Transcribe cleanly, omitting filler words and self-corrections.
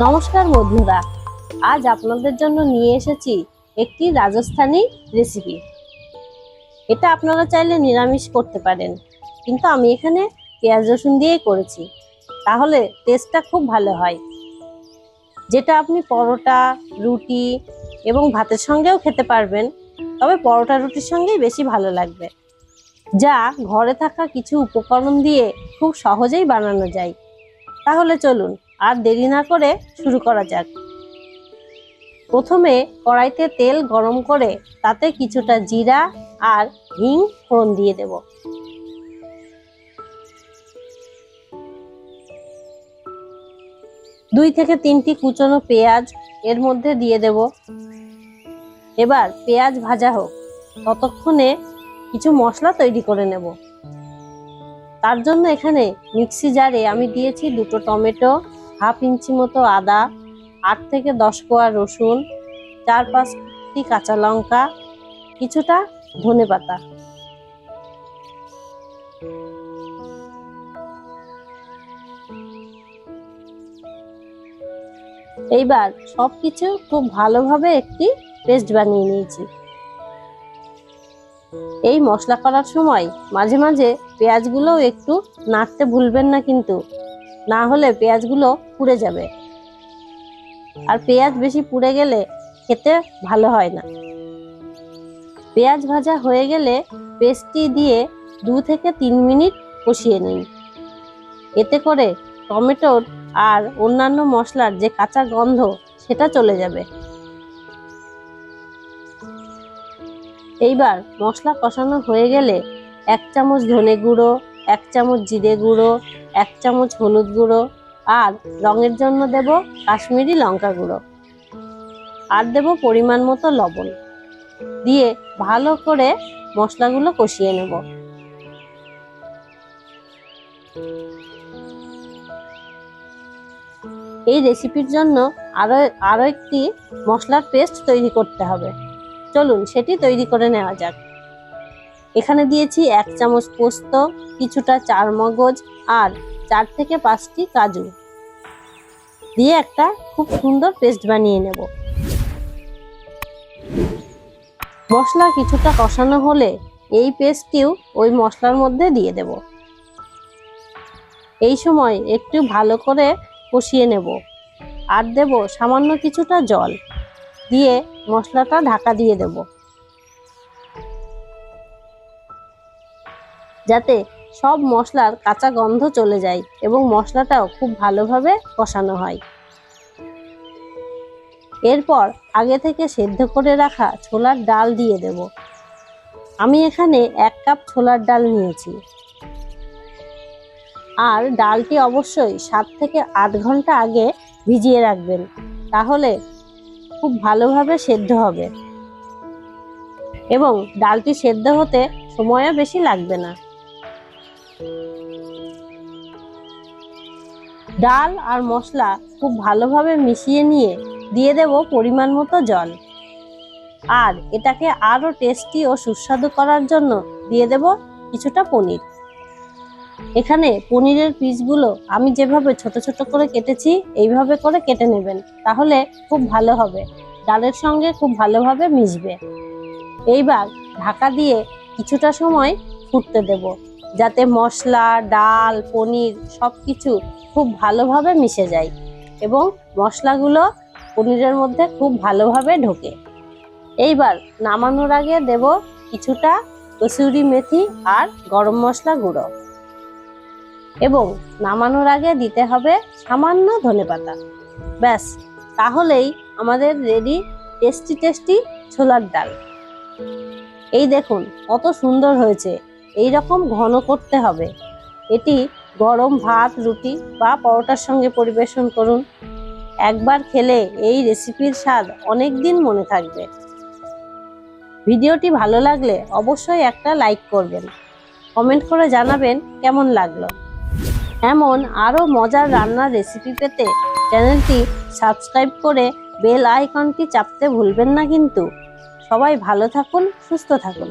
নমস্কার বন্ধুরা, আজ আপনাদের জন্য নিয়ে এসেছি একটি রাজস্থানী রেসিপি। এটা আপনারা চাইলে নিরামিষ করতে পারেন, কিন্তু আমি এখানে পেঁয়াজ রসুন দিয়েই করেছি, তাহলে টেস্টটা খুব ভালো হয়। যেটা আপনি পরোটা, রুটি এবং ভাতের সঙ্গেও খেতে পারবেন, তবে পরোটা রুটির সঙ্গেই বেশি ভালো লাগবে। যা ঘরে থাকা কিছু উপকরণ দিয়ে খুব সহজেই বানানো যায়। তাহলে চলুন আর দেরি না করে শুরু করা যাক। প্রথমে কড়াইতে তেল গরম করে তাতে কিছুটা জিরা আর হিং ফোড়ন দিয়ে দেব। দুই থেকে তিনটি কুচনো পেঁয়াজ এর মধ্যে দিয়ে দেব। এবার পেঁয়াজ ভাজা হোক, ততক্ষণে কিছু মশলা তৈরি করে নেব। তার জন্য এখানে মিক্সি জারে আমি দিয়েছি 2টো টমেটো, হাফ ইঞ্চি মতো আদা, 8 থেকে 10 কোয়া রসুন, 4-5টি কাঁচা লঙ্কা, কিছুটা ধনেপাতা। এইবার সবকিছু খুব ভালোভাবে একটি পেস্ট বানিয়ে নিয়েছি। এই মশলা করার সময় মাঝে মাঝে পেঁয়াজগুলোও একটু নাড়তে ভুলবেন না, কিন্তু না হলে পেঁয়াজগুলো পুড়ে যাবে, আর পেঁয়াজ বেশি পুড়ে গেলে খেতে ভালো হয় না। পেঁয়াজ ভাজা হয়ে গেলে পেস্টটি দিয়ে 2 থেকে 3 মিনিট কষিয়ে নিন। এতে করে টমেটোর আর অন্যান্য মশলার যে কাঁচা গন্ধ সেটা চলে যাবে। এইবার মশলা কষানো হয়ে গেলে 1 চামচ ধনে গুঁড়ো, 1 চামচ জিরে গুঁড়ো, 1 চামচ হলুদ গুঁড়ো আর রঙের জন্য দেব কাশ্মীরি লঙ্কা গুঁড়ো, আর দেব পরিমাণ মতো লবণ। দিয়ে ভালো করে মশলাগুলো কষিয়ে নেব। এই রেসিপির জন্য আরো একটি মশলার পেস্ট তৈরি করতে হবে। চলুন সেটি তৈরি করে নেওয়া যাক। এখানে দিয়েছি 1 চামচ পোস্ত, কিছুটা চারমগজ আর 4 থেকে 5টি কাজু দিয়ে একটা খুব সুন্দর পেস্ট বানিয়ে নেব। মশলা কিছুটা কষানো হলে এই পেস্টটিও ওই মশলার মধ্যে দিয়ে দেব। এই সময় একটু ভালো করে কষিয়ে নেব, আর দেব সামান্য কিছুটা জল, দিয়ে মশলাটা ঢাকা দিয়ে দেব, যাতে সব মশলার কাঁচা গন্ধ চলে যায় এবং মশলাটাও খুব ভালোভাবে কষানো হয়। এরপর আগে থেকে সেদ্ধ করে রাখা ছোলার ডাল দিয়ে দেব। আমি এখানে 1 কাপ ছোলার ডাল নিয়েছি, আর ডালটি অবশ্যই 7 থেকে 8 ঘন্টা আগে ভিজিয়ে রাখবেন, তাহলে খুব ভালোভাবে সেদ্ধ হবে এবং ডালটি সেদ্ধ হতে সময়ও বেশি লাগবে না। ডাল আর মশলা খুব ভালোভাবে মিশিয়ে নিয়ে দিয়ে দেব পরিমাণ মতো জল, আর এটাকে আরো টেস্টি ও সুস্বাদু করার জন্য দিয়ে দেব কিছুটা পনির। এখানে পনিরের পিসগুলো আমি যেভাবে ছোট ছোট করে কেটেছি এইভাবে করে কেটে নেবেন, তাহলে খুব ভালো হবে, ডালের সঙ্গে খুব ভালোভাবে মিশবে। এইবার ঢাকা দিয়ে কিছুটা সময় ফুটতে দেব, যাতে মশলা, ডাল, পনির সবকিছু খুব ভালোভাবে মিশে যায় এবং মশলাগুলো পনিরের মধ্যে খুব ভালোভাবে ঢোকে। এইবার নামানোর আগে দেব কিছুটা কসুরি মেথি আর গরম মশলা গুঁড়ো, এবং নামানোর আগে দিতে হবে সামান্য ধনেপাতা। ব্যাস, তাহলেই আমাদের রেডি টেস্টি টেস্টি ছোলার ডাল। এই দেখুন কত সুন্দর হয়েছে। এই রকম ঘন করতে হবে। এটি গরম ভাত, রুটি বা পরোটার সঙ্গে পরিবেশন করুন। একবার খেলে এই রেসিপির স্বাদ অনেক দিন মনে থাকবে। ভিডিওটি ভালো লাগলে অবশ্যই একটা লাইক করবেন, কমেন্ট করে জানাবেন কেমন লাগলো। এমন আরও মজার রান্নার রেসিপি পেতে চ্যানেলটি সাবস্ক্রাইব করে বেল আইকনটি চাপতে ভুলবেন না কিন্তু। সবাই ভালো থাকুন, সুস্থ থাকুন।